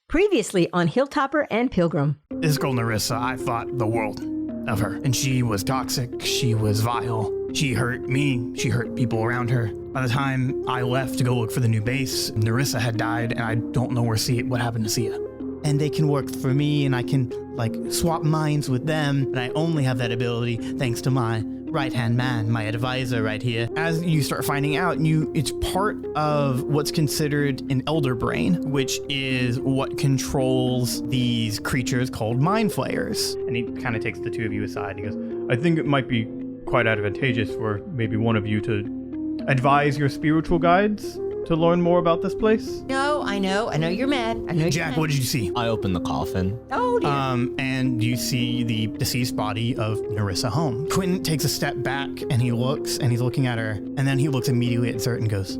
Previously on Hilltopper and Pilgrim. This girl Nerissa, I thought the world of her. And she was toxic, she was vile. She hurt me, she hurt people around her. By the time I left to go look for the new base, Nerissa had died, and I don't know what happened to Sia. And they can work for me, and I can, swap minds with them, and I only have that ability thanks to my right-hand man, my advisor right here. As you start finding out, it's part of what's considered an elder brain, which is what controls these creatures called mind flayers. And he kind of takes the two of you aside. He goes, I think it might be quite advantageous for maybe one of you to advise your spiritual guides to learn more about this place. No, I know you're mad. I know Jack, you're mad. what did you see? I opened the coffin. Oh, dear. And you see the deceased body of Nerissa Home. Quentin takes a step back and he looks and he's looking at her, and then he looks immediately at Zert and goes,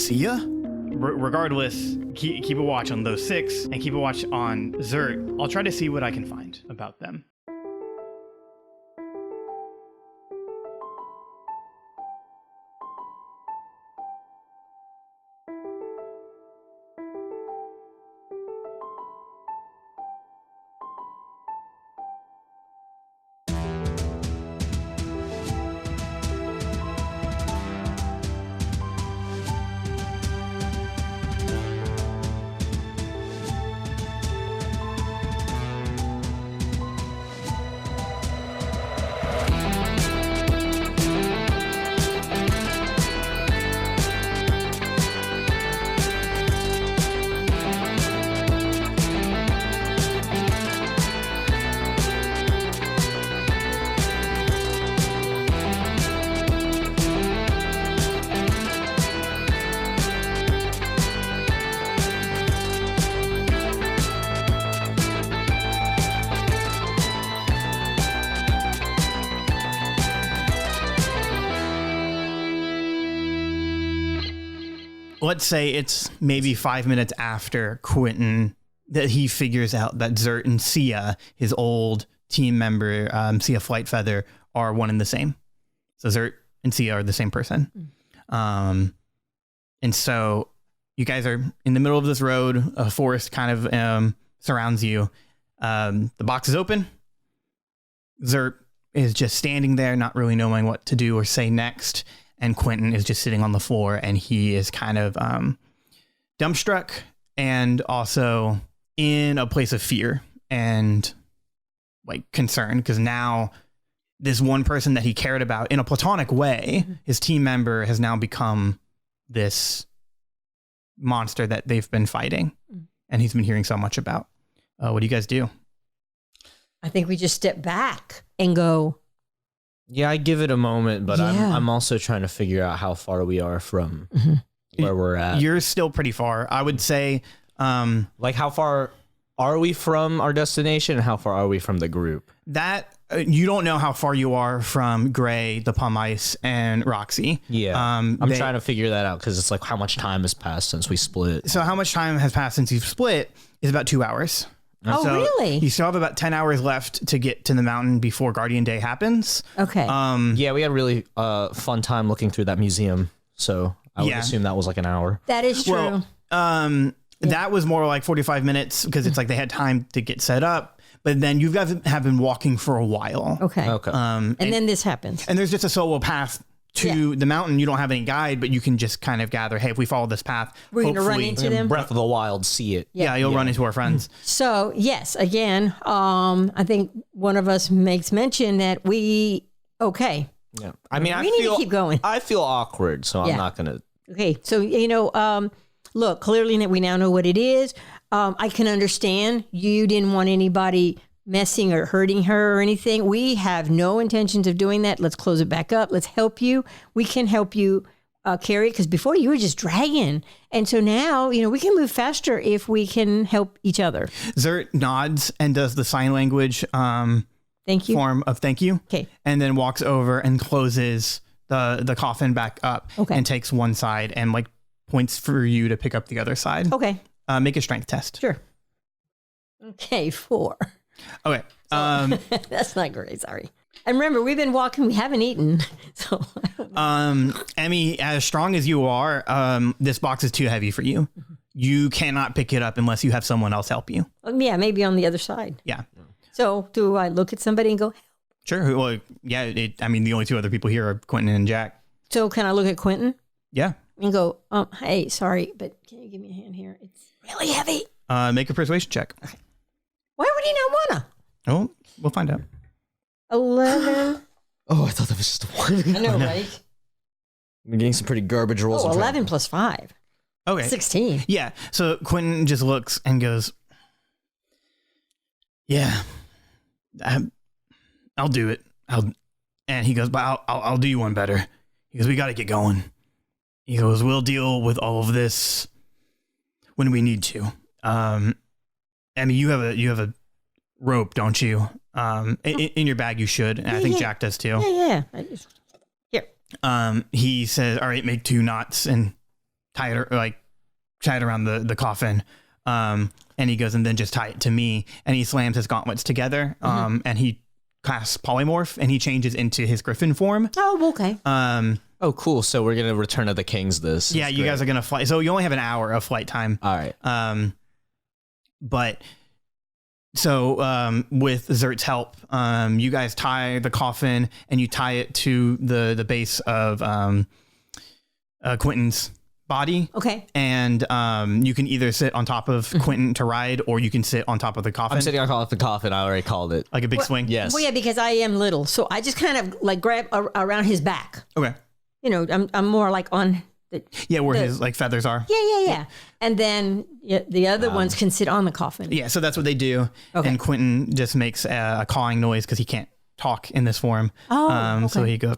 Sia? Regardless, keep a watch on those six and keep a watch on Zert. I'll try to see what I can find about them. Let's say it's maybe 5 minutes after Quentin that he figures out that Zert and Sia, his old team member, Sia Flightfeather, are one and the same. So Zert and Sia are the same person. And so you guys are in the middle of this road. A forest kind of surrounds you. The box is open. Zert is just standing there, not really knowing what to do or say next. And Quentin is just sitting on the floor, and he is kind of dumbstruck and also in a place of fear and concern, because now this one person that he cared about in a platonic way, his team member, has now become this monster that they've been fighting, and he's been hearing so much about. What do you guys do? I think we just step back and go. Yeah, I give it a moment, but I'm also trying to figure out how far we are from where we're at. You're still pretty far. I would say, how far are we from our destination and how far are we from the group? That you don't know how far you are from Gray, the Palm Ice, and Roxy. Yeah, I'm trying to figure that out because it's how much time has passed since we split. So how much time has passed since you've split is about 2 hours. Oh, so really? You still have about 10 hours left to get to the mountain before Guardian Day happens. Okay. Yeah, we had a really fun time looking through that museum. So I would assume that was an hour. That is true. Well, that was more like 45 minutes because it's they had time to get set up. But then you guys have been walking for a while. Okay. And then this happens. And there's just a solo path to the mountain. You don't have any guide, but you can just kind of gather, hey, if we follow this path, we're going to run into them. Breath of the Wild, see it. Yeah, you'll run into our friends. So, yes, again, I think one of us makes mention that we, Yeah. I mean, we need to keep going. I feel awkward, so I'm not going to. Okay. So, look, clearly we now know what it is. I can understand you didn't want anybody messing or hurting her or anything. We have no intentions of doing that. Let's close it back up. Let's help you. We can help you carry it, because before you were just dragging. And so now, we can move faster if we can help each other. Zert nods and does the sign language thank you form of thank you. Okay. And then walks over and closes the coffin back up and takes one side and points for you to pick up the other side. Okay. Make a strength test. Sure. Okay, 4. Okay. That's not great. Sorry. And remember, we've been walking. We haven't eaten. So, Emmy, as strong as you are, this box is too heavy for you. you cannot pick it up unless you have someone else help you. Yeah, maybe on the other side. Yeah. So do I look at somebody and go, Sure. Well, yeah. I mean, the only two other people here are Quentin and Jack. so can I look at Quentin Yeah. and go, hey, sorry, but can you give me a hand here? It's really heavy. Make a persuasion check. Why would he not wanna? Oh, we'll find out. 11. Oh, I thought that was just a one. I know, right? I'm getting some pretty garbage rolls. Oh, 11 plus 5. Okay. 16. Yeah. So Quentin just looks and goes, yeah, I'll do it. And he goes, but I'll do you one better. He goes, we got to get going. He goes, we'll deal with all of this when we need to. I mean, you have a rope, don't you? In your bag, you should. And I think Jack does too. Yeah. Here. He says, all right, make 2 knots and tie it around the coffin. And he goes, and then just tie it to me. And he slams his gauntlets together. And he casts polymorph and he changes into his griffin form. Oh, okay. Oh, cool. So we're going to Return of the Kings this. Yeah, you guys are going to fly. So you only have an hour of flight time. All right. But so with Zert's help, you guys tie the coffin and you tie it to the base of Quentin's body. Okay. And you can either sit on top of Quentin to ride, or you can sit on top of the coffin. I'm sitting on top of the coffin. I already called it. Like a big swing? Yes. Well, yeah, because I am little. So I just kind of like grab around his back. Okay. You know, I'm more like on the... Yeah, where his like feathers are. Yeah. And then the other ones can sit on the coffin. Yeah, so that's what they do. Okay. And Quentin just makes a cawing noise because he can't talk in this form. Oh, okay. So he goes...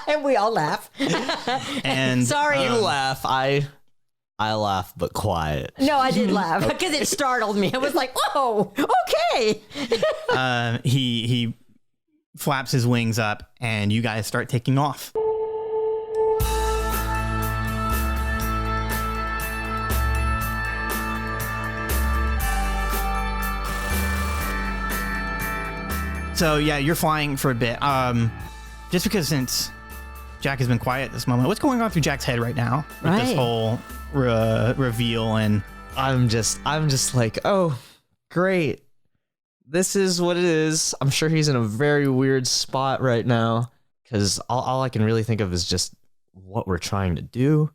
And we all laugh. And Sorry. You laugh. I laugh, but quiet. No, I did laugh because it startled me. I was like, whoa, okay. he flaps his wings up and you guys start taking off. So yeah, you're flying for a bit. Just because since Jack has been quiet at this moment, what's going on through Jack's head right now with this whole reveal? And I'm just like, oh, great. This is what it is. I'm sure he's in a very weird spot right now because all I can really think of is just what we're trying to do.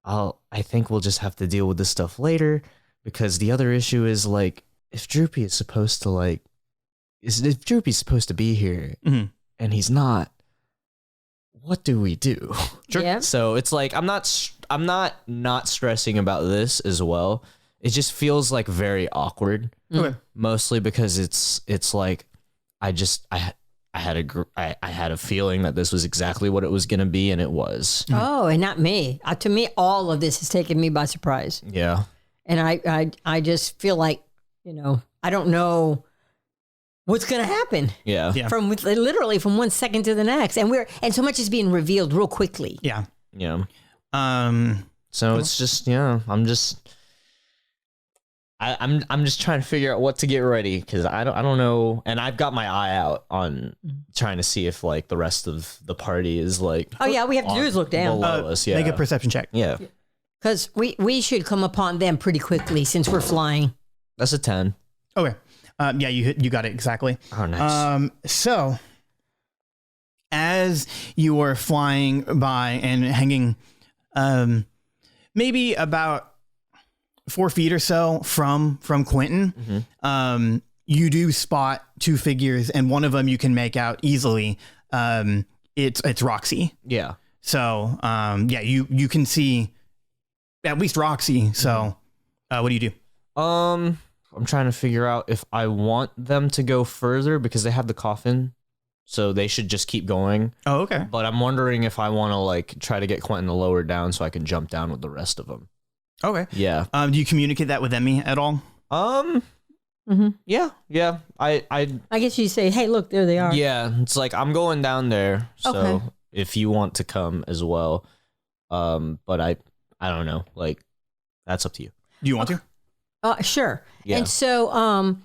I think we'll just have to deal with this stuff later because the other issue is like if Droopy is supposed to if Droopy's supposed to be here and he's not, what do we do? Sure. Yeah. So it's like I'm not stressing about this as well. It just feels like very awkward. Okay. Mostly because it's like I had a feeling that this was exactly what it was going to be, and it was. Oh, and not me. To me, all of this has taken me by surprise. Yeah. And I just feel like, I don't know what's going to happen. Yeah. From literally from 1 second to the next. And so much is being revealed real quickly. Yeah. Yeah. So cool. it's just, I'm just trying to figure out what to get ready because I don't know, and I've got my eye out on trying to see if like the rest of the party is like. Oh yeah, we have to do is look down. Below us, yeah. Make a perception check. Yeah. Because we should come upon them pretty quickly since we're flying. That's a 10. Okay. Yeah, you got it exactly. Oh, nice. So as you are flying by and hanging, maybe about 4 feet or so from Quentin, you do spot 2 figures, and one of them you can make out easily. It's Roxy. Yeah. So yeah, you can see at least Roxy. So what do you do? I'm trying to figure out if I want them to go further because they have the coffin, so they should just keep going. Oh, okay. But I'm wondering if I want to like try to get Quentin to lower down so I can jump down with the rest of them. Okay. Yeah. Do you communicate that with Emmy at all? Yeah. I guess you say, hey, look, there they are. Yeah. It's like I'm going down there, so Okay. if you want to come as well, but I don't know. Like that's up to you. Do you want to? Sure. Yeah. And so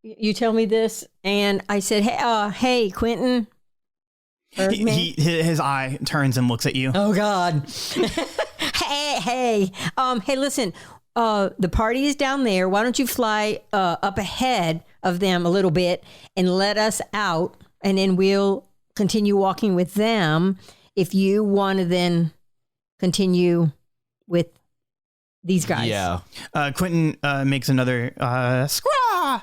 you tell me this, and I said, hey, Quentin. His eye turns and looks at you. Oh God. Hey, listen. The party is down there. Why don't you fly up ahead of them a little bit and let us out, and then we'll continue walking with them. If you want to then continue with these guys. Yeah. Quentin makes another scraw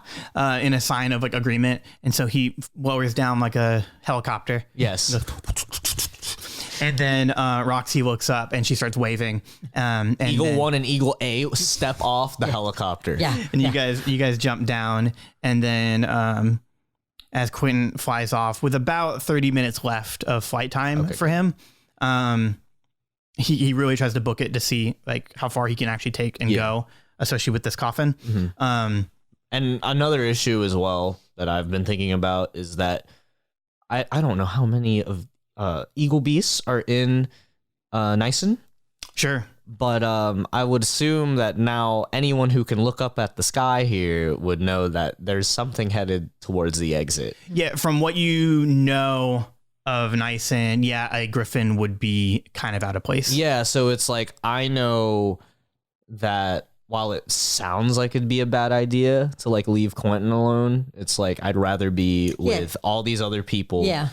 in a sign of like agreement, and so he lowers down like a helicopter. Yes. And then Roxy looks up and she starts waving. And Eagle then, 1 and Eagle A step off the helicopter. Yeah. and you guys jump down, and then as Quentin flies off with about 30 minutes left of flight time for him, he really tries to book it to see like how far he can actually take and go, especially with this coffin. Mm-hmm. And another issue as well that I've been thinking about is that I don't know how many of Eagle Beasts are in Gnihsion. Sure. But I would assume that now anyone who can look up at the sky here would know that there's something headed towards the exit. Yeah, from what you know of Gnihsion, a griffin would be kind of out of place. Yeah, so it's like I know that while it sounds like it'd be a bad idea to like leave Quentin alone, it's like I'd rather be with all these other people. Yeah.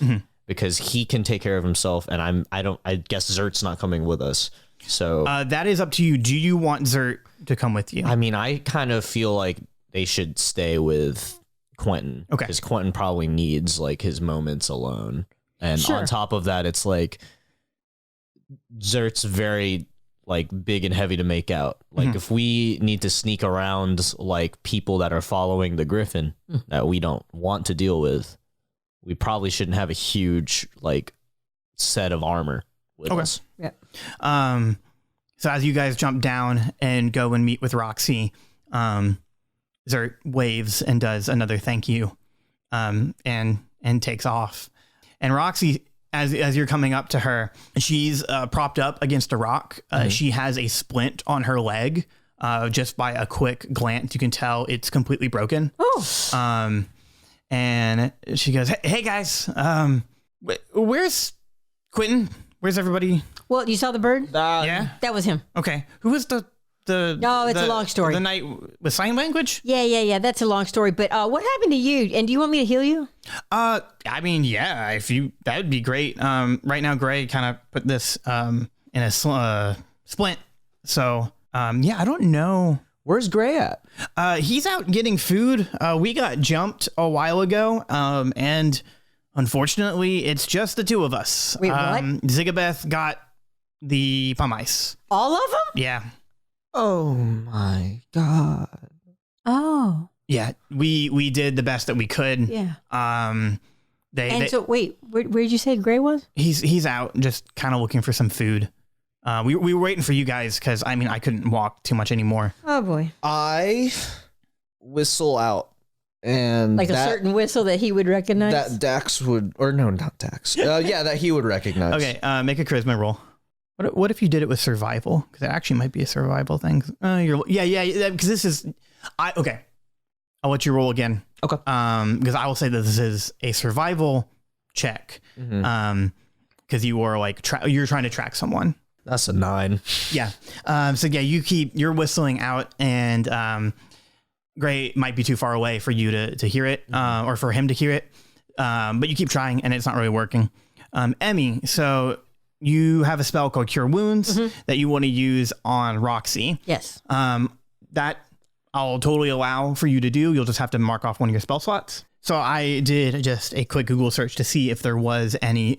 Because he can take care of himself, and I guess Zert's not coming with us. So that is up to you. Do you want Zert to come with you? I mean, I kind of feel like they should stay with Quentin. Okay. Because Quentin probably needs like his moments alone. And on top of that, it's like Zert's very like big and heavy to make out. Like if we need to sneak around like people that are following the Griffin that we don't want to deal with, we probably shouldn't have a huge like set of armor with us. Yeah. So as you guys jump down and go and meet with Roxy, Zert waves and does another thank you, and takes off. And Roxy, as you're coming up to her, she's propped up against a rock. She has a splint on her leg. Just by a quick glance, you can tell it's completely broken. Oh. And she goes, "Hey guys, where's Quentin? Where's everybody?" Well, you saw the bird? Yeah. That was him. Okay. Who was the? No, it's a long story. The knight with sign language? Yeah. That's a long story. But what happened to you? And do you want me to heal you? I mean, yeah. That would be great. Right now, Gray kind of put this in a splint. So I don't know. Where's Gray at? He's out getting food. We got jumped a while ago, and unfortunately, it's just the two of us. Wait, what? Zigabeth got the pumice. All of them? Yeah. Oh my god. Oh. Yeah, we did the best that we could. Yeah. So wait, where did you say Gray was? He's out just kind of looking for some food. We were waiting for you guys because I couldn't walk too much anymore. Oh boy. I whistle out, and Like a certain whistle that he would recognize? that Dax would, or no, not Dax. That he would recognize. Okay, make a charisma roll. What if you did it with survival? Because it actually might be a survival thing. Because this is, okay. I'll let you roll again. Okay. Because I will say that this is a survival check. Because you are like you're trying to track someone. That's a 9. Yeah. You're whistling out, and Gray might be too far away for you to hear it, or for him to hear it. But you keep trying, and it's not really working. Emmy, so you have a spell called Cure Wounds that you want to use on Roxy. Yes. That I'll totally allow for you to do. You'll just have to mark off one of your spell slots. So I did just a quick Google search to see if there was any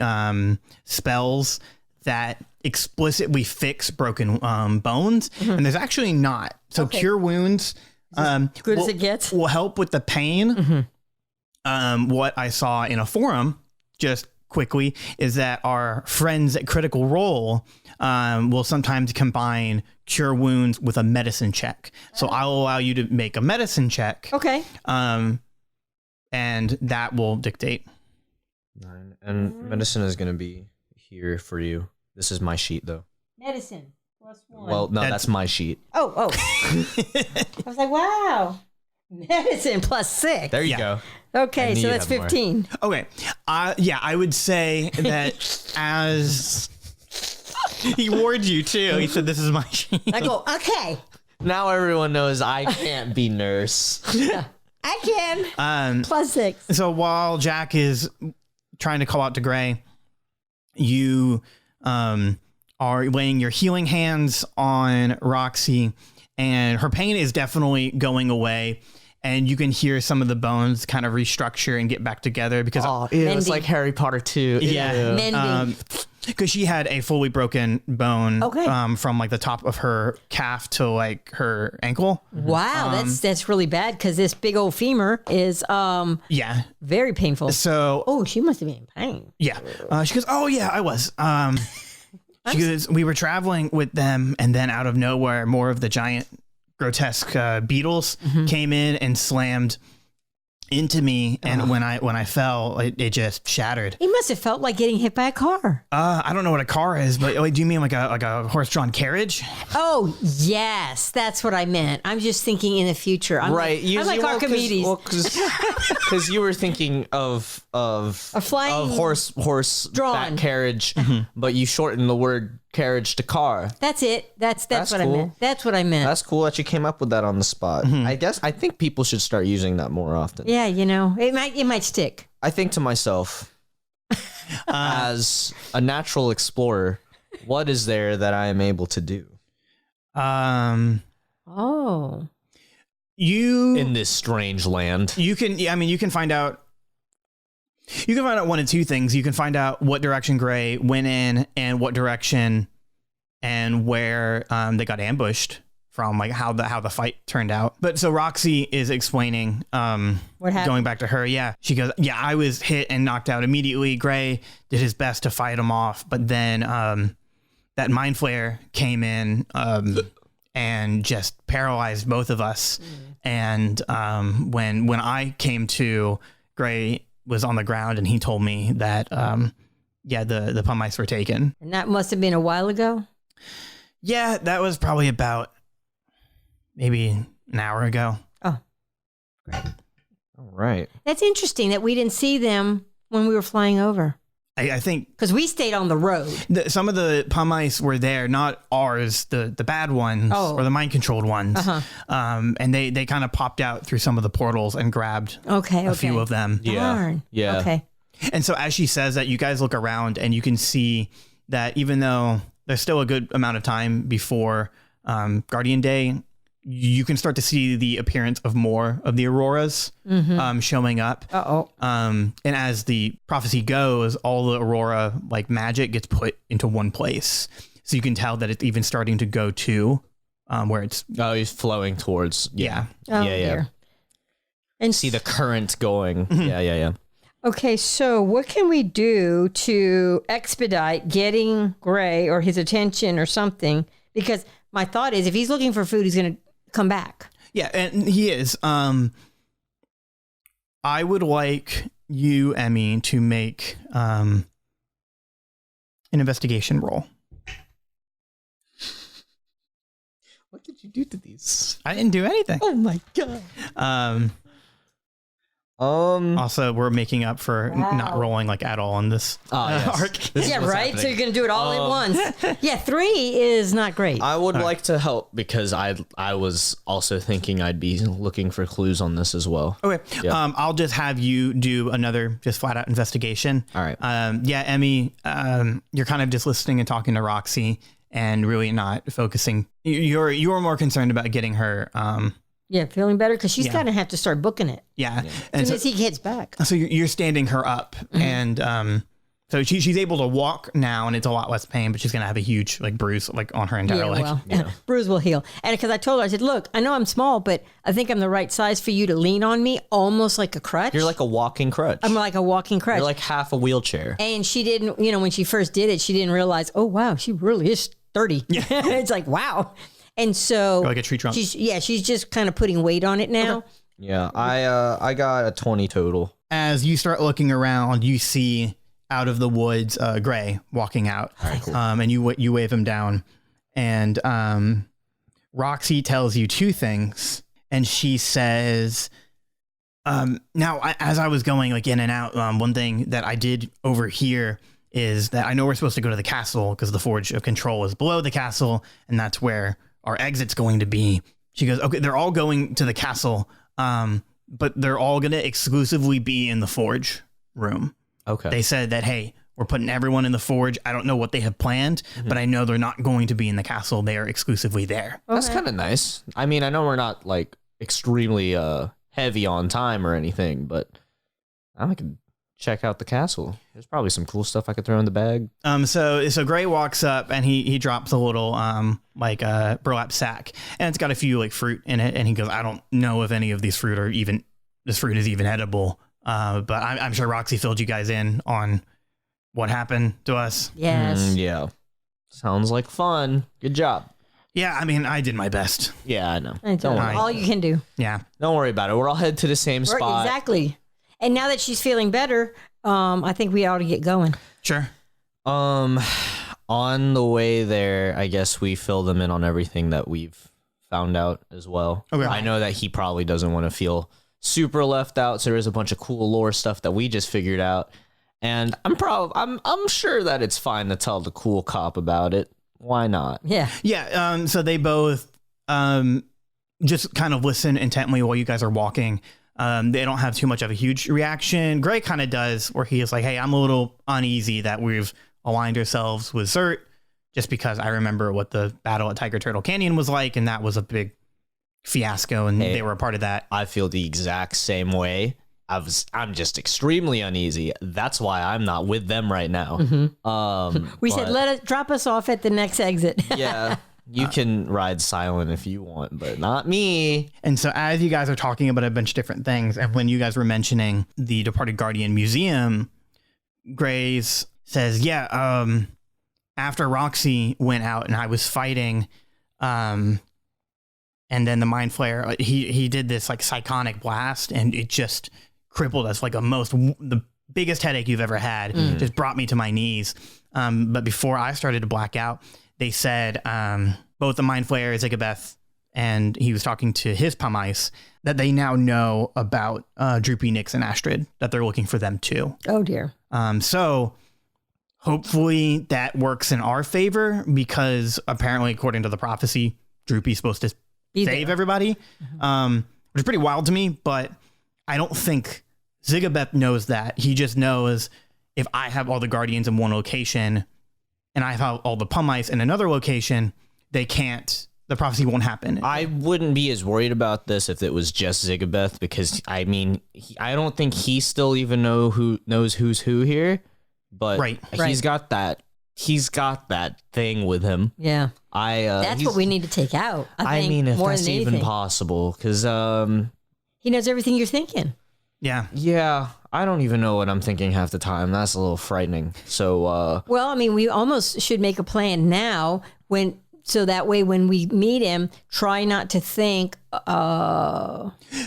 spells that explicitly fix broken bones, and there's actually not. So Cure Wounds, good as it gets, will help with the pain. What I saw in a forum just quickly is that our friends at Critical Role will sometimes combine Cure Wounds with a medicine check. So I'll allow you to make a medicine check. Okay. And that will dictate. 9. And medicine is going to be here for you. This is my sheet, though. Medicine +1. Well, no, that's my sheet. Oh. I was like, wow. Medicine +6. There you go. Okay, so that's 15. Okay. I would say that as He warned you too. He said, "This is my shield." I go, okay, Now everyone knows I can't be nurse. I can. +6. So while Jack is trying to call out to Gray, you are laying your healing hands on Roxy, and her pain is definitely going away. And you can hear some of the bones kind of restructure and get back together because It's like Harry Potter 2. Yeah. Mending. Because she had a fully broken bone Okay. from like the top of her calf to like her ankle. Wow, that's really bad because this big old femur is Yeah. very painful. So Oh, she must have been in pain. yeah, she goes, "Oh yeah, I was." She goes, "We were traveling with them, and then out of nowhere, more of the giant, grotesque beetles came in and slammed into me, and when I fell, it just shattered." He must have felt like getting hit by a car. I don't know what a car is, but do you mean like a horse-drawn carriage? Oh, yes. That's what I meant. I'm just thinking in the future. I'm Right. Like, I'm like Archimedes. Because you were thinking of A flying horse drawn. back carriage, but you shortened the word carriage to car. That's it. That's what I cool. meant. That's what I meant. That's cool that you came up with that on the spot. I think people should start using that more often. Yeah, it might stick. I think to myself, as a natural explorer, what is there that I am able to do Oh. in this strange land? You can find out. You can find out one of two things. You can find out what direction Gray went in and what direction and where they got ambushed from, like how the fight turned out. But so Roxy is explaining What happened? going back to her. Yeah, she goes, "Yeah, I was hit and knocked out immediately. Gray did his best to fight him off, but then that mind flare came in and just paralyzed both of us. And when I came to, Gray was on the ground, and he told me that the pun mice were taken." And that must have been a while ago. Yeah, that was probably about maybe an hour ago. Oh, great. All right. That's interesting that we didn't see them when we were flying over. I think Because we stayed on the road. some of the pun mice were there, not ours, the bad ones or the mind controlled ones. And they kind of popped out through some of the portals and grabbed a few of them. Darn. Yeah. Okay. And so as she says that, you guys look around and you can see that even though there's still a good amount of time before Guardian Day, you can start to see the appearance of more of the auroras showing up. And as the prophecy goes, all the aurora like magic gets put into one place. So you can tell that it's even starting to go to where it's... Oh, he's flowing towards... Yeah. Oh, yeah. dear. And See the current going. Yeah. Okay, so what can we do to expedite getting Gray or his attention or something? Because my thought is if he's looking for food, he's going to come back. Yeah, and he is. I would like you, Emmy, to make an investigation roll. What did you do to these? I didn't do anything. Oh my God. Also, we're making up for not rolling like at all on this arc. Yeah, right? So you're going to do it all at once. Yeah, 3 is not great. I would like to help because I was also thinking I'd be looking for clues on this as well. Okay. I'll just have you do another just flat out investigation. All right. Emmy, you're kind of just listening and talking to Roxy and really not focusing. You're more concerned about getting her. Yeah, feeling better because she's going to have to start booking it Yeah. as soon as he gets back. So you're standing her up, and so she's able to walk now, and it's a lot less pain, but she's gonna have a huge like bruise like on her entire leg. Well, bruise will heal. And because I told her, I said, "Look, I know I'm small, but I think I'm the right size for you to lean on me, almost like a crutch. You're like a walking crutch. I'm like a walking crutch. You're like half a wheelchair. And she didn't, when she first did it, she didn't realize, oh wow, she really is sturdy. Yeah. It's like wow. And so You're like a tree trunk. She's just kind of putting weight on it now. Okay. Yeah, I got a 20 total. As you start looking around, you see out of the woods Gray walking out. All right, cool. And you wave him down, and Roxy tells you two things, and she says, now as I was going like in and out, one thing that I did overhear is that I know we're supposed to go to the castle because the Forge of Control is below the castle, and that's where our exit's going to be. She goes, okay, they're all going to the castle, but they're all going to exclusively be in the Forge room. Okay. They said that, hey, we're putting everyone in the Forge. I don't know what they have planned, but I know they're not going to be in the castle. They are exclusively there. That's kind of nice. I mean, I know we're not like extremely heavy on time or anything, but I could check out the castle. There's probably some cool stuff I could throw in the bag. So Gray walks up and he drops a little burlap sack, and it's got a few like fruit in it, and he goes, I don't know if any of these fruit is even edible, but I'm sure Roxy filled you guys in on what happened to us. Yes. Yeah. Sounds like fun. Good job. Yeah, I mean, I did my best. Yeah, I know. Don't worry. All you can do. Yeah. Don't worry about it. We're all headed to the same spot. Exactly. And now that she's feeling better, I think we ought to get going. Sure. On the way there, I guess we fill them in on everything that we've found out as well. Okay. I know that he probably doesn't want to feel super left out, so there's a bunch of cool lore stuff that we just figured out. And I'm sure that it's fine to tell the cool cop about it. Why not? Yeah. Yeah. So they both just kind of listen intently while you guys are walking. They don't have too much of a huge reaction. Gray kind of does, where he is like, hey, I'm a little uneasy that we've aligned ourselves with Zert, just because I remember what the battle at Tiger Turtle Canyon was like, and that was a big fiasco, and they were a part of that. I feel the exact same way. I'm just extremely uneasy. That's why I'm not with them right now. We said, drop us off at the next exit. Yeah. You can ride silent if you want, but not me. And so as you guys are talking about a bunch of different things, and when you guys were mentioning the Departed Guardian Museum, Grace says, yeah, after Roxy went out and I was fighting, and then the Mind Flayer, he did this like psychonic blast, and it just crippled us like the biggest headache you've ever had. Just brought me to my knees. But before I started to black out, they said both the Mind Flayer, Zigabeth, and he was talking to his Pumice, that they now know about Droopy, Nyx, and Astrid, that they're looking for them too. Oh, dear. So hopefully that works in our favor, because apparently, according to the prophecy, Droopy's supposed to save everybody, which is pretty wild to me, but I don't think Zigabeth knows that. He just knows, if I have all the Guardians in one location and I have all the Pumice in another location, the prophecy won't happen. I wouldn't be as worried about this if it was just Zigabeth, because I mean, I don't think he still even knows who's who here, but he's got that thing with him. Yeah. That's what we need to take out. I think, if more that's than even anything. possible, because He knows everything you're thinking. Yeah, I don't even know what I'm thinking half the time. That's a little frightening. So, well, I mean, we almost should make a plan now, so that way when we meet him, try not to think.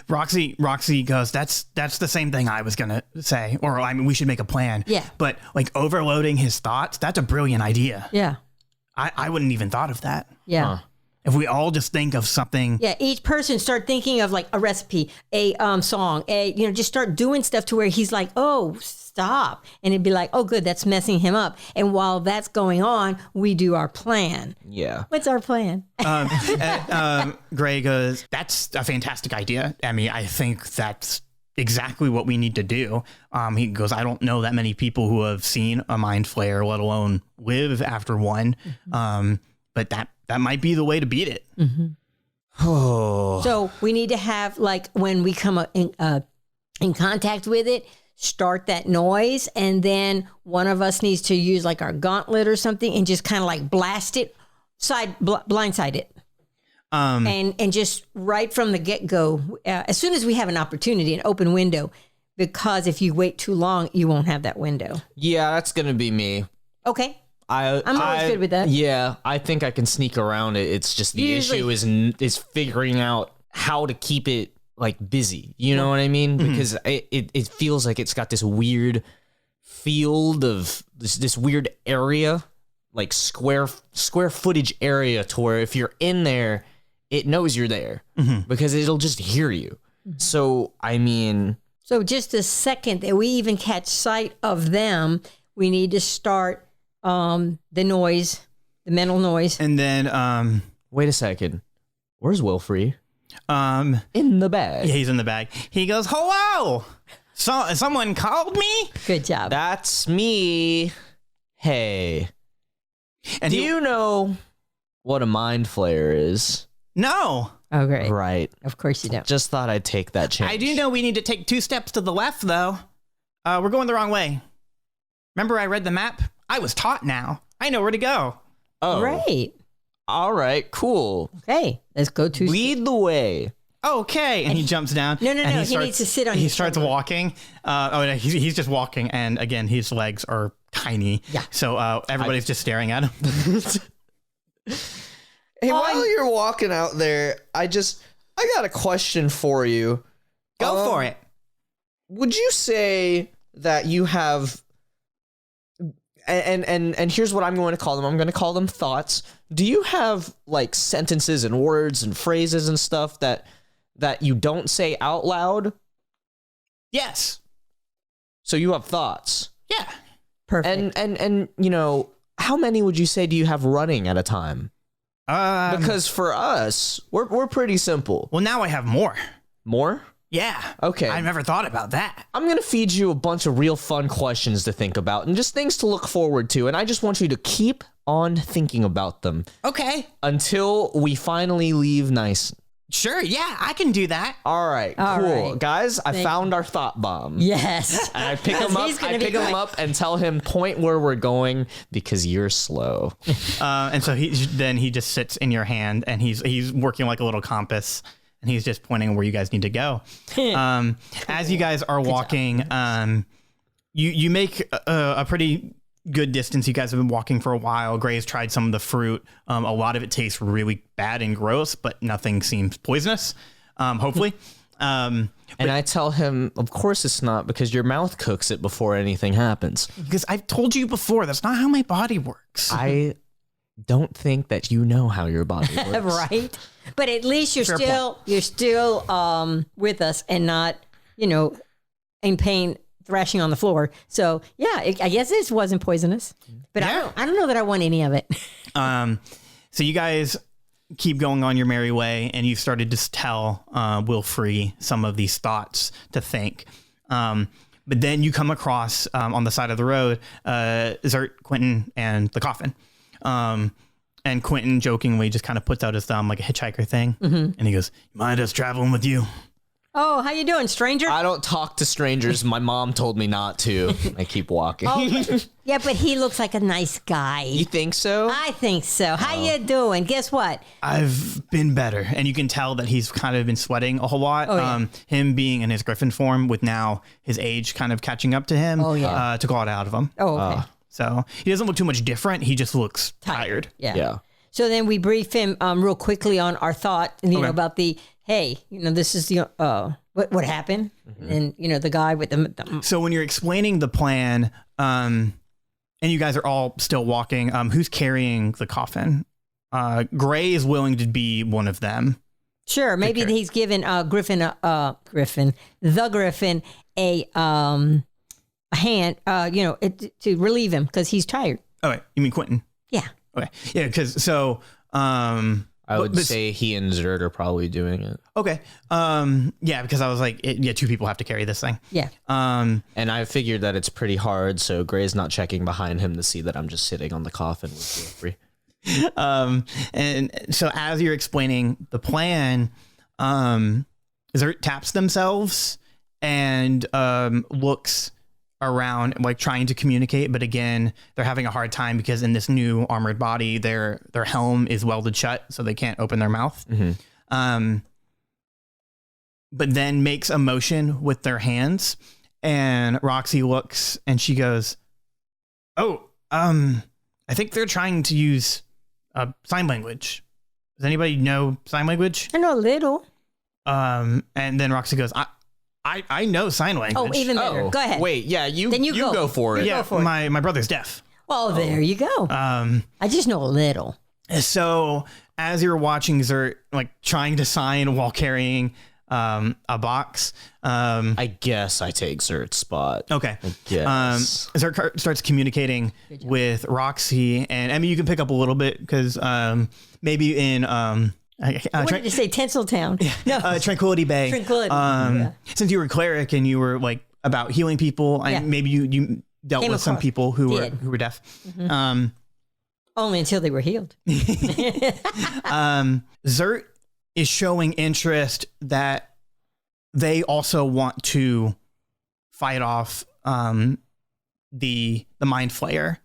Roxy goes, that's the same thing I was gonna say, or I mean, we should make a plan. Yeah, but like overloading his thoughts, that's a brilliant idea. Yeah, I wouldn't even thought of that. Yeah. If we all just think of something. Yeah, each person start thinking of like a recipe, a song, just start doing stuff to where he's like, oh, stop. And it'd be like, oh, good, that's messing him up. And while that's going on, we do our plan. Yeah. What's our plan? Gray goes, that's a fantastic idea. I mean, I think that's exactly what we need to do. He goes, I don't know that many people who have seen a Mind Flayer, let alone live after one. But that might be the way to beat it. Mm-hmm. Oh. So we need to have, like, when we come in contact with it, start that noise, and then one of us needs to use like our gauntlet or something and just kind of like blast it, blindside it. And just right from the get-go, as soon as we have an opportunity, an open window, because if you wait too long, you won't have that window. Yeah, that's going to be me. Okay. I'm always good with that. Yeah, I think I can sneak around it. It's just the issue is figuring out how to keep it like busy. You know what I mean? Because it feels like it's got this weird field of this weird area, like square footage area, to where if you're in there, it knows you're there because it'll just hear you. So I mean, so just the second that we even catch sight of them, we need to start the noise, the mental noise. And then Wait a second. Where's Wilfrey? In the bag. yeah, he's in the bag. He goes, "Hello! So someone called me?" Good job. That's me. Hey. And Do you know what a mind flayer is? No. Oh, great. Right. Of course you don't. Just thought I'd take that chance. I do know we need to take 2 steps to the left, though. We're going the wrong way. Remember I read the map? I was taught now. I know where to go. Oh. Great. All right. Cool. Okay, let's go to. Lead the way. Okay. And he jumps down. No, and he needs to sit on He your starts shoulder. walking. No, he's just walking. And again, his legs are tiny. Yeah. So everybody's just staring at him. Hey, while you're walking out there, I got a question for you. Go for it. Would you say that you have and here's what I'm going to call them. I'm going to call them thoughts. Do you have like sentences and words and phrases and stuff that you don't say out loud? Yes. So you have thoughts. Yeah. Perfect. And you know, how many would you say do you have running at a time? Because for us, we're pretty simple. Well, now I have more. More? Yeah. Okay. I never thought about that. I'm going to feed you a bunch of real fun questions to think about and just things to look forward to. And I just want you to keep on thinking about them Okay. until we finally leave Gnihsion. Sure. Yeah, I can do that. All right, All cool. right. Guys, I Thank found our thought bomb. yes. And I pick him up. He's gonna I be pick him going- up and tell him point where we're going because you're slow. And so he just sits in your hand and he's working like a little compass and he's just pointing where you guys need to go. As you guys are walking, you make a pretty good distance. You guys have been walking for a while. Gray's tried some of the fruit. A lot of it tastes really bad and gross, but nothing seems poisonous. Hopefully. And I tell him, of course it's not, because your mouth cooks it before anything happens. Because I've told you before, that's not how my body works. I don't think that you know how your body works. Right. But at least you're Fair still with us and not, in pain, thrashing on the floor. So yeah, I guess this wasn't poisonous, but Yeah. I don't know that I want any of it. So you guys keep going on your merry way, and you've started to tell Wilfrey some of these thoughts to think. But then you come across on the side of the road, Zert, Quentin, and the coffin. And Quentin jokingly just kind of puts out his thumb like a hitchhiker thing, and he goes, "Mind us traveling with you?" Oh, how you doing, stranger? I don't talk to strangers. My mom told me not to. I keep walking. Yeah, but he looks like a nice guy. You think so? I think so. How you doing? Guess what? I've been better, and you can tell that he's kind of been sweating a whole lot. Oh, yeah. Him being in his griffin form, with now his age kind of catching up to him. Oh, yeah. Took a lot out of him. Oh, okay. So he doesn't look too much different. He just looks tired. Yeah. Yeah. So then we brief him real quickly on our thought, Okay. about the, hey, this is the what happened, and the guy with the So when you're explaining the plan, and you guys are all still walking, who's carrying the coffin? Gray is willing to be one of them. sure, maybe Okay. he's given the Griffin a hand, to relieve him because he's tired. Oh, wait, you mean Quentin? Yeah. Okay. Yeah, because so I would but- say he and Zerd are probably doing it. okay. Yeah, because I was like, 2 people have to carry this thing. Yeah. And I figured that it's pretty hard, so Gray's not checking behind him to see that I'm just sitting on the coffin with Wilfrey. And so as you're explaining the plan, Zert taps themselves and looks around, like trying to communicate, but again, they're having a hard time because in this new armored body, their helm is welded shut, so they can't open their mouth. But then makes a motion with their hands, and Roxy looks and she goes, "Oh, I think they're trying to use sign language. Does anybody know sign language?" I know a little. And then Roxy goes, I know sign language. Oh, even better. Go ahead. Wait, yeah, you Then you go. go for it. Yeah, go for it. my brother's deaf. Oh, there you go. I just know a little. So as you're watching Zert like trying to sign while carrying a box. I guess I take Zert's spot. Okay. Yes. Zert starts communicating with Roxy, and Emmy, you can pick up a little bit because maybe in what did you say? Tinseltown? No, Tranquility Bay. Tranquility. Since you were cleric and you were like about healing people, and maybe you dealt Came with some across. people who Did. were deaf. Only until they were healed. Zert is showing interest that they also want to fight off the Mind Flayer,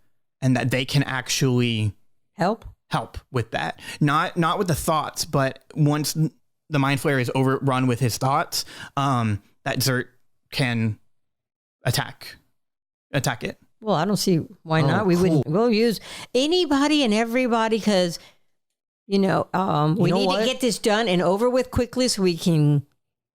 and that they can actually Help with that. Not with the thoughts, but once the Mind Flayer is overrun with his thoughts, that Zert can attack it. Well, I don't see why not. We wouldn't. We'll use anybody and everybody because, we need to get this done and over with quickly so we can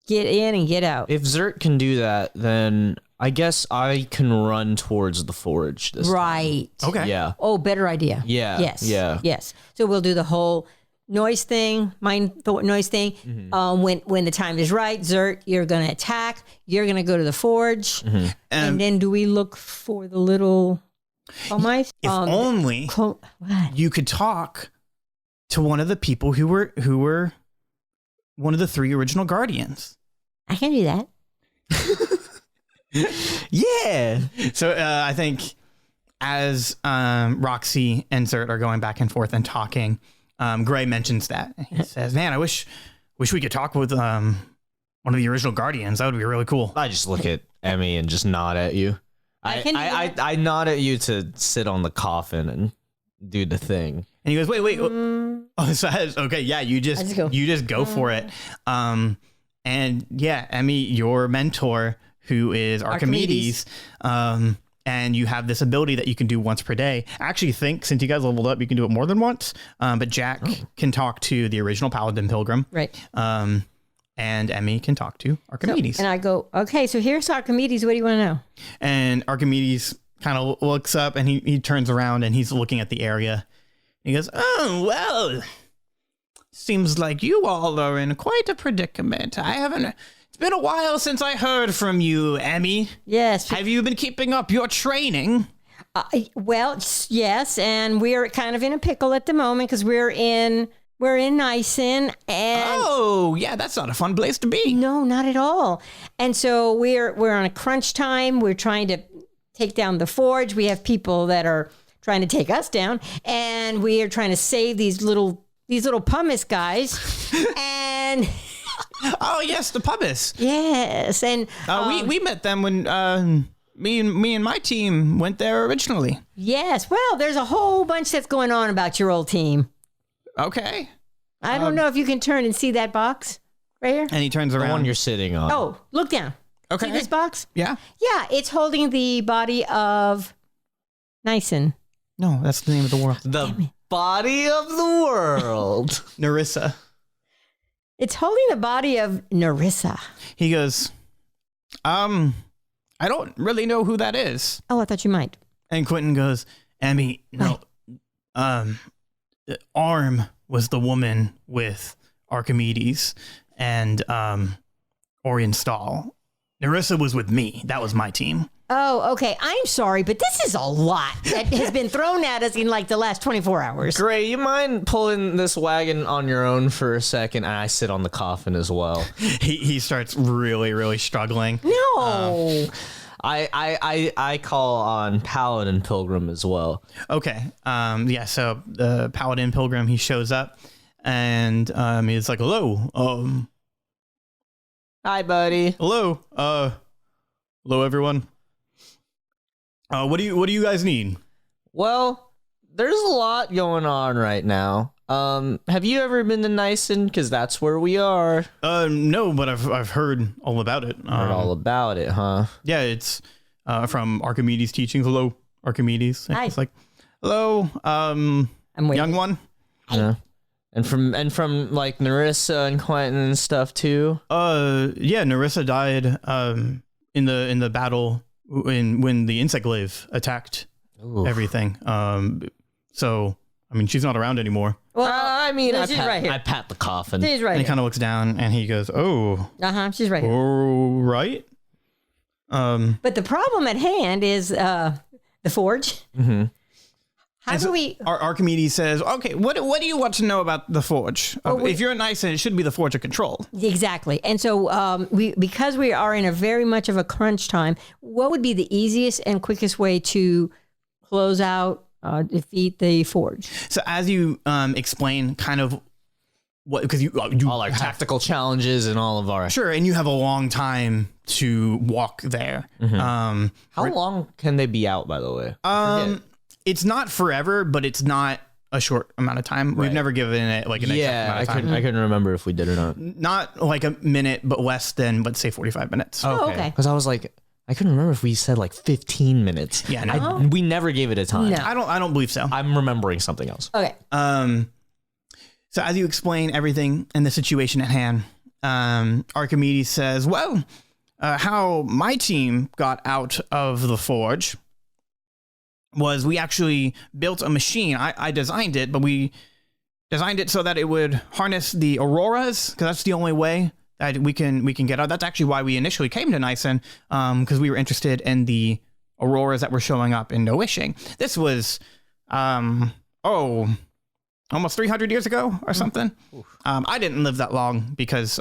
get in and get out. If Zert can do that, then I guess I can run towards the forge this time. Right. Okay. Yeah. Oh, better idea. Yeah. Yes. Yeah. Yes. So we'll do the whole noise thing, noise thing. When the time is right, Zert, you're going to attack. You're going to go to the forge. And then do we look for the little mice? If only What? you could talk to one of the people who were one of the 3 original Guardians. I can do that. Yeah. So I think as Roxy and Zert are going back and forth and talking, Gray mentions that. He says, "Man, I wish we could talk with one of the original Guardians. That would be really cool." I just look at Emmy and just nod at you. I nod at you to sit on the coffin and do the thing. And he goes, "Wait." Oh, so okay, yeah, you just go for it. And yeah, Emmy, your mentor, who is Archimedes, and you have this ability that you can do once per day. I actually think since you guys leveled up, you can do it more than once. But Jack can talk to the original Paladin Pilgrim. Right. And Emmy can talk to Archimedes. And I go, okay, so here's Archimedes. What do you want to know? And Archimedes kind of looks up and he turns around and he's looking at the area. He goes, "Oh, well, seems like you all are in quite a predicament. It's been a while since I heard from you, Emmy. Yes. Have you been keeping up your training?" Well, yes, and we're kind of in a pickle at the moment because we're in Gnihsion, and Oh, yeah, that's not a fun place to be. no, not at all. And so we're on a crunch time. We're trying to take down the forge. We have people that are trying to take us down, and we are trying to save these little pumice guys. And Oh, yes, the pumice. yes, and We met them when me and my team went there originally. yes, well, there's a whole bunch that's going on about your old team. Okay. I don't know if you can turn and see that box right here. And he turns The around. one you're sitting on. Oh, look down. Okay. See this box? Yeah. Yeah, it's holding the body of Gnihsion. No, that's the name of the world. The body of the world. Nerissa. It's holding the body of Nerissa. He goes, I don't really know who that is. Oh, I thought you might. And Quentin goes, Emmy, no. Arm was the woman with Archimedes and Orion Stahl. Nerissa was with me. That was my team. Oh, okay. I'm sorry, but this is a lot that has been thrown at us in like the last 24 hours. Gray, you mind pulling this wagon on your own for a second? And I sit on the coffin as well. He starts really, really struggling. No. I call on Paladin Pilgrim as well. Okay. Yeah, so the Paladin Pilgrim, he shows up and he's like, "Hello. Hi, buddy. Hello. Hello everyone. What do you guys need?" Well, there's a lot going on right now. Have you ever been to Gnihsion? Because that's where we are. No, but I've heard all about it. Heard all about it, huh? Yeah, it's from Archimedes' teachings. Hello, Archimedes. Hi. It's like, hello, I'm waiting. young one. Yeah. And from like Nerissa and Quentin and stuff too. Yeah, Nerissa died in the battle when the insect glaive attacked everything. So I mean, she's not around anymore. Well, I mean, no, I she's right here. pat the coffin. She's right And he here. kind of looks down and he goes, "Oh, She's right here. all right." But the problem at hand is the forge. Mm-hmm. How do we? Archimedes says, "Okay, what do you want to know about the forge? If you're nice, it should be the forge of control." Exactly. And so because we are in a very much of a crunch time, what would be the easiest and quickest way to close out, defeat the forge? So as you explain, kind of what, because you All our tactical challenges and all of our... sure, and you have a long time to walk there. How long can they be out, by the way? It's not forever, but it's not a short amount of time. We've never given it like an exact amount of time. I couldn't remember if we did or not. Not like a minute, but less than, let's say, 45 minutes. okay. Because I was like, I couldn't remember if we said like 15 minutes. Yeah, no. we never gave it a time. No. I don't believe so. I'm remembering something else. Okay. So as you explain everything in the situation at hand, Archimedes says, well, how my team got out of the forge was we actually built a machine. I designed it, but we designed it so that it would harness the auroras, because that's the only way that we can get out. That's actually why we initially came to Gnihsion, because we were interested in the auroras that were showing up in Gnihsion. This was, almost 300 years ago or something. I didn't live that long because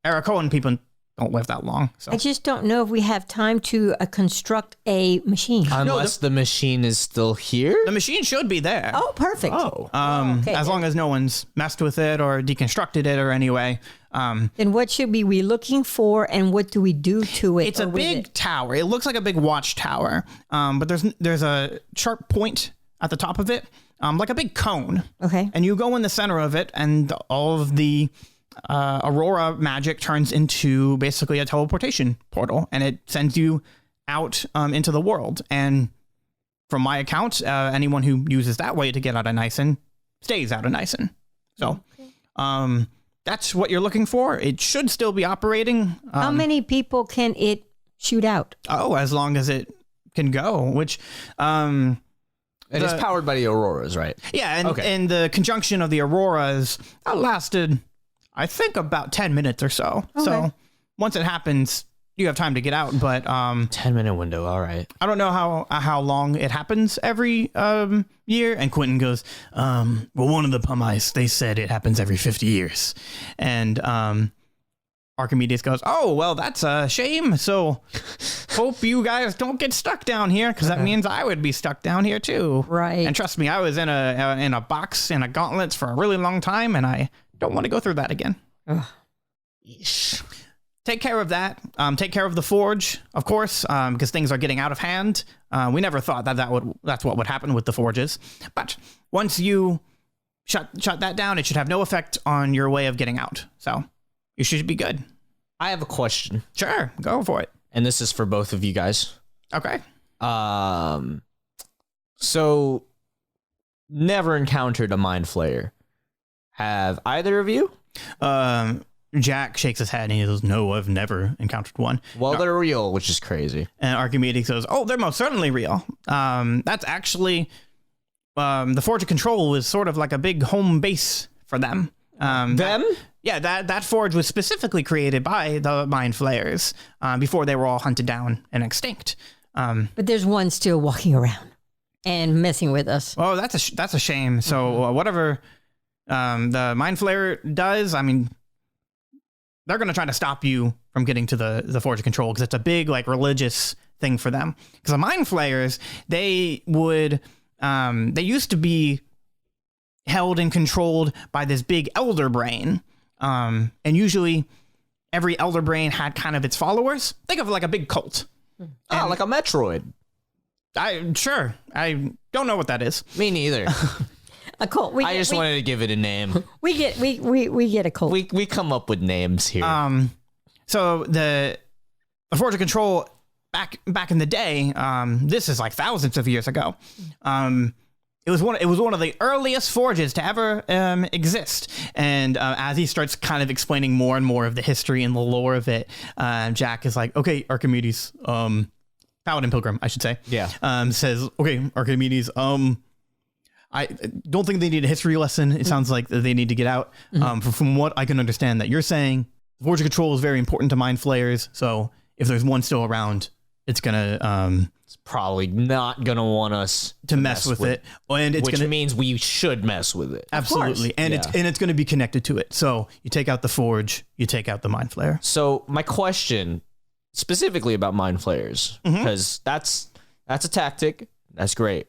Arakoan people don't live that long. So I just don't know if we have time to construct a machine. Unless the machine is still here? the machine should be there. Oh, perfect. Okay, as long as no one's messed with it or deconstructed it or any way. Then what should we be looking for, and what do we do to it? It's a or with big it? tower. It looks like a big watchtower, but there's a sharp point at the top of it, like a big cone. Okay. And you go in the center of it, and all of the Aurora magic turns into basically a teleportation portal, and it sends you out into the world. And from my account, anyone who uses that way to get out of Gnihsion stays out of Gnihsion. So that's what you're looking for. It should still be operating. How many people can it shoot out? Oh, as long as it can go, which... It is powered by the auroras, right? Yeah, and the conjunction of the auroras lasted, I think, about 10 minutes or so. Okay. So once it happens, you have time to get out. But 10-minute window, all right. I don't know how long it happens every year. And Quentin goes, well, one of the Pumice, they said it happens every 50 years. And Archimedes goes, oh, well, that's a shame. So hope you guys don't get stuck down here, because that means I would be stuck down here too. Right. And trust me, I was in a box in a gauntlets for a really long time, and I don't want to go through that again. Yeesh. Take care of that. Take care of the forge, of course, because things are getting out of hand. We never thought that's what would happen with the forges. But once you shut that down, it should have no effect on your way of getting out. So you should be good. I have a question, Sure, go for it. and this is for both of you guys. Okay. So never encountered a mind flayer. Have either of you? Jack shakes his head and he goes, no, I've never encountered one. Well, they're real, which is crazy. And Archimedes goes, oh, they're most certainly real. That's actually, the Forge of Control was sort of like a big home base for them. That forge was specifically created by the Mind Flayers before they were all hunted down and extinct. But there's one still walking around and messing with us. Oh, that's a shame. So whatever the Mind Flayer does, I mean, they're going to try to stop you from getting to the Forge of Control, because it's a big like religious thing for them. Because the Mind Flayers, they used to be held and controlled by this big elder brain. And usually every elder brain had kind of its followers. Think of it like a big cult. Like a Metroid. I don't know what that is. Me neither. A cult. I just wanted to give it a name. We get a cult. We come up with names here. So the Forge of Control back in the day, this is like thousands of years ago. It was one of the earliest forges to ever exist. And as he starts kind of explaining more and more of the history and the lore of it, Jack is like, okay, Archimedes, Paladin Pilgrim, I should say. Yeah. Says, okay, Archimedes, I don't think they need a history lesson. It sounds like they need to get out. From what I can understand that you're saying, the Forge of Control is very important to Mind Flayers. So if there's one still around, it's gonna It's probably not gonna want us to mess with it, and it's which gonna means we should mess with it. absolutely, and it's gonna be connected to it. So you take out the Forge, you take out the Mind Flayer. So my question, specifically about Mind Flayers, because that's a tactic. That's great.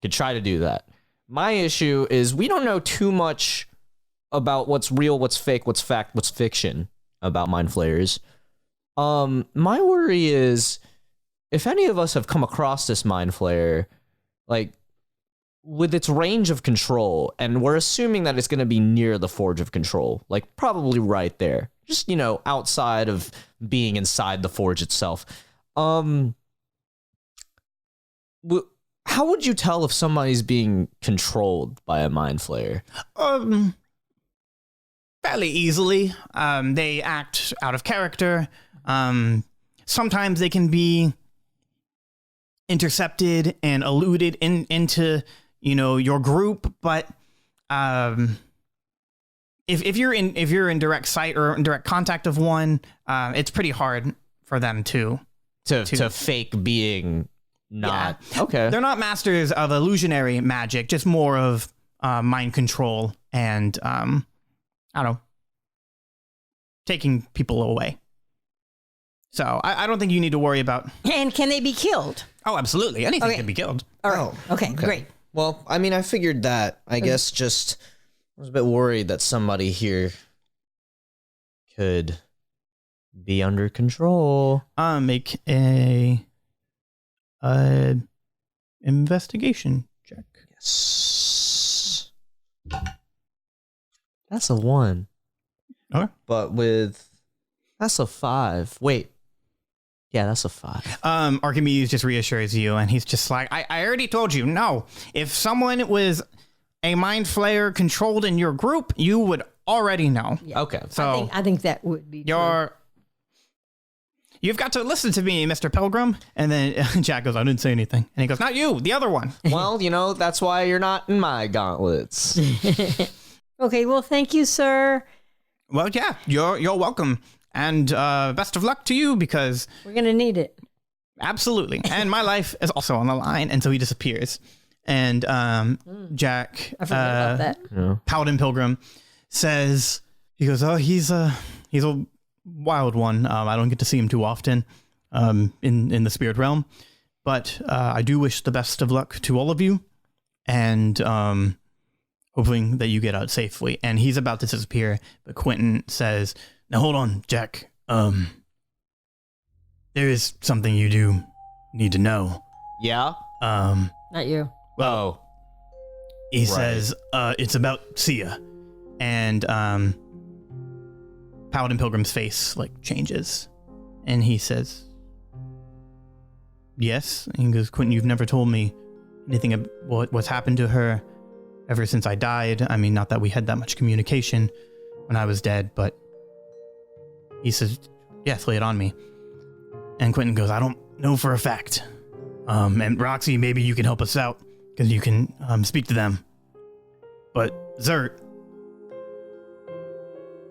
Could try to do that. My issue is we don't know too much about what's real, what's fake, what's fact, what's fiction about Mind Flayers. My worry is if any of us have come across this Mind Flayer, like with its range of control, and we're assuming that it's going to be near the Forge of Control, like probably right there, just, outside of being inside the Forge itself. How would you tell if somebody's being controlled by a Mind Flayer? Fairly easily. They act out of character. Sometimes they can be intercepted and eluded into your group, but if you're in direct sight or in direct contact of one, it's pretty hard for them to fake being not okay. They're not masters of illusionary magic, just more of mind control and I don't know, taking people away. So I don't think you need to worry about. And can they be killed? Oh, absolutely. Anything Okay. can be killed. All right. Okay, great. Well, I mean, I figured that. I guess just I was a bit worried that somebody here Could be under control. Make a investigation check. yes. That's a 1. Okay. But with That's a 5. Wait. Yeah, that's a 5. Archimedes just reassures you, and he's just like, I already told you, no. If someone was a Mind Flayer controlled in your group, you would already know. Yeah. Okay. So I think that would be true. You've got to listen to me, Mr. Pilgrim. And then Jack goes, I didn't say anything. And he goes, not you, the other one. Well, that's why you're not in my gauntlets. Okay, well, thank you, sir. Well, yeah, you're welcome. And best of luck to you, because We're going to need it. absolutely. And my life is also on the line. And so he disappears. And Jack, I forgot about that. Paladin Pilgrim, says, he goes, oh, he's a wild one. I don't get to see him too often in the spirit realm. But I do wish the best of luck to all of you. And hoping that you get out safely. And he's about to disappear. But Quentin says, now hold on, Jack. There is something you do need to know. Yeah? Not you. Oh. He says, it's about Sia. And Paladin Pilgrim's face changes. And he says, yes. And he goes, Quentin, you've never told me anything about what's happened to her ever since I died. I mean, not that we had that much communication when I was dead, but he says, yes, lay it on me. And Quentin goes, I don't know for a fact. And Roxy, maybe you can help us out, because you can speak to them. But Zert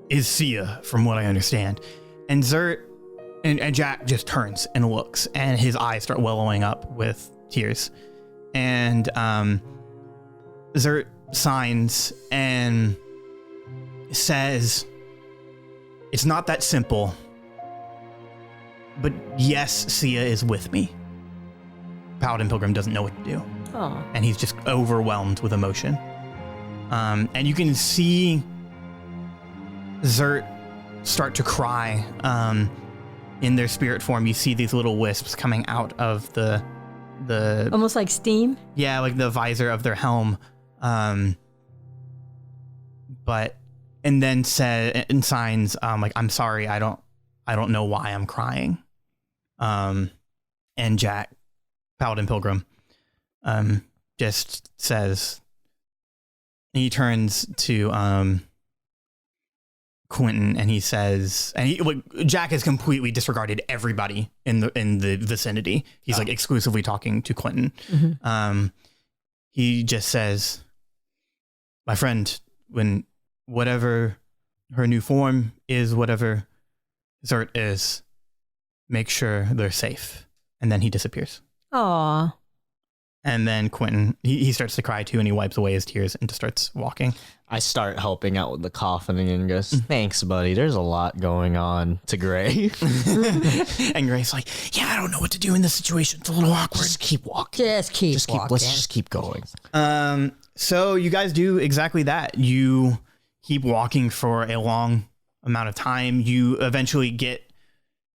is Sia, from what I understand. And Zert and Jack just turns and looks, and his eyes start wellowing up with tears. And Zert signs and says, it's not that simple, but yes, Sia is with me. Paladin Pilgrim doesn't know what to do. Oh. And he's just overwhelmed with emotion. And you can see Zert start to cry. In their spirit form, you see these little wisps coming out of the Almost like steam. yeah, like the visor of their helm. And then said and signs, I'm sorry, I don't know why I'm crying. And Jack, Paladin Pilgrim, just says, he turns to Quentin and he says, Jack has completely disregarded everybody in the vicinity. He's exclusively talking to Quentin. Mm-hmm. he just says, my friend, when whatever her new form is, whatever Zert is, make sure they're safe. And then he disappears. Aw. And then Quentin, he starts to cry too, and he wipes away his tears and just starts walking. I start helping out with the coffining and goes, thanks, buddy. There's a lot going on to Gray. And Gray's like, yeah, I don't know what to do in this situation. It's a little awkward. Just keep walking. Let's Just keep going. So you guys do exactly that. You keep walking for a long amount of time. You eventually get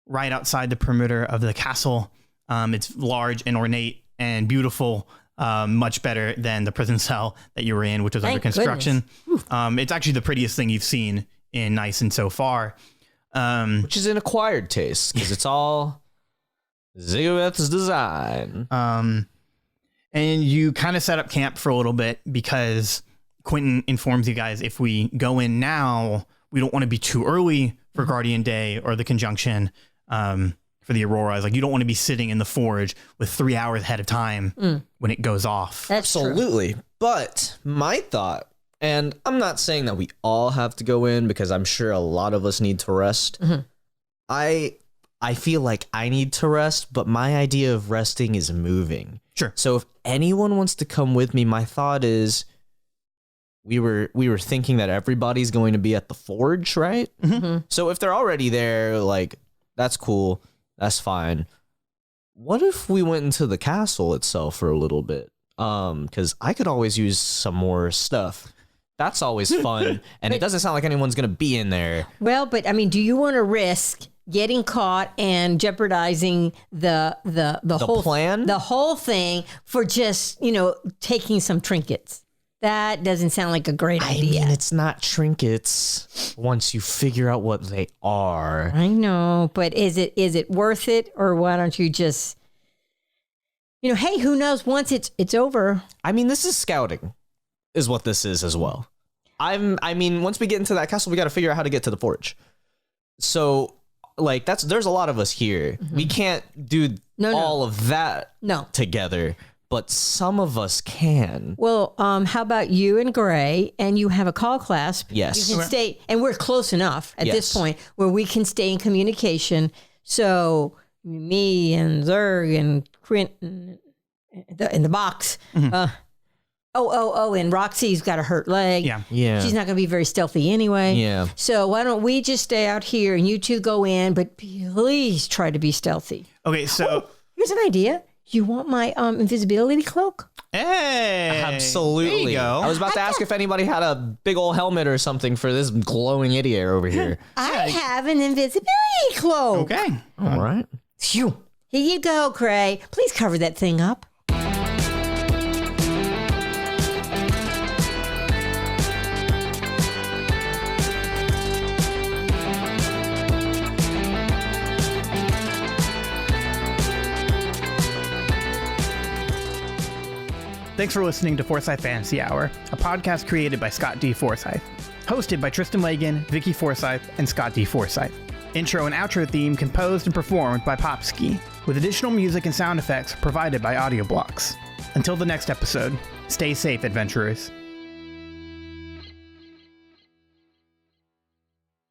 right outside the perimeter of the castle. It's large and ornate and beautiful, much better than the prison cell that you were in, which was under construction. It's actually the prettiest thing you've seen in Gnihsion so far. Which is an acquired taste, because it's all Ziggurat's design. And you kind of set up camp for a little bit because Quentin informs you guys, if we go in now, we don't want to be too early for Guardian Day or the conjunction for the Aurora. Like, you don't want to be sitting in the forge with 3 hours ahead of time when it goes off. That's Absolutely. But my thought, and I'm not saying that we all have to go in because I'm sure a lot of us need to rest. I feel like I need to rest, but my idea of resting is moving. Sure. So if anyone wants to come with me, my thought is we were thinking that everybody's going to be at the forge, right? So if they're already there, like, that's cool. That's fine. What if we went into the castle itself for a little bit? Because I could always use some more stuff. That's always fun, and it doesn't sound like anyone's gonna be in there. Well, but I mean, do you want to risk getting caught and jeopardizing the whole plan? the whole thing for just taking some trinkets? That doesn't sound like a great idea. I mean, it's not trinkets once you figure out what they are. I know, but is it worth it, or why don't you just, hey, who knows? Once it's over. I mean, this is scouting, is what this is as well. I mean, once we get into that castle, we got to figure out how to get to the forge. So, like, there's a lot of us here. We can't do all of that together. But some of us can. Well, how about you and Gray, and you have a call clasp? Yes. You can stay, and we're close enough at this point where we can stay in communication. So me and Zerg and Quentin in the box. And Roxy's got a hurt leg. Yeah. She's not going to be very stealthy anyway. Yeah. So why don't we just stay out here and you two go in, but please try to be stealthy. Okay, so Here's an idea. You want my invisibility cloak? hey, Absolutely. there you go. I was about to ask if anybody had a big old helmet or something for this glowing idiot over here. I have an invisibility cloak. Okay. All right. Phew. Here you go, Gray. Please cover that thing up. Thanks for listening to Forsyth Fantasy Hour, a podcast created by Scott D. Forsyth. Hosted by Tristan Lagan, Vicky Forsyth, and Scott D. Forsyth. Intro and outro theme composed and performed by Popski, with additional music and sound effects provided by Audio Blocks. Until the next episode, stay safe, adventurers.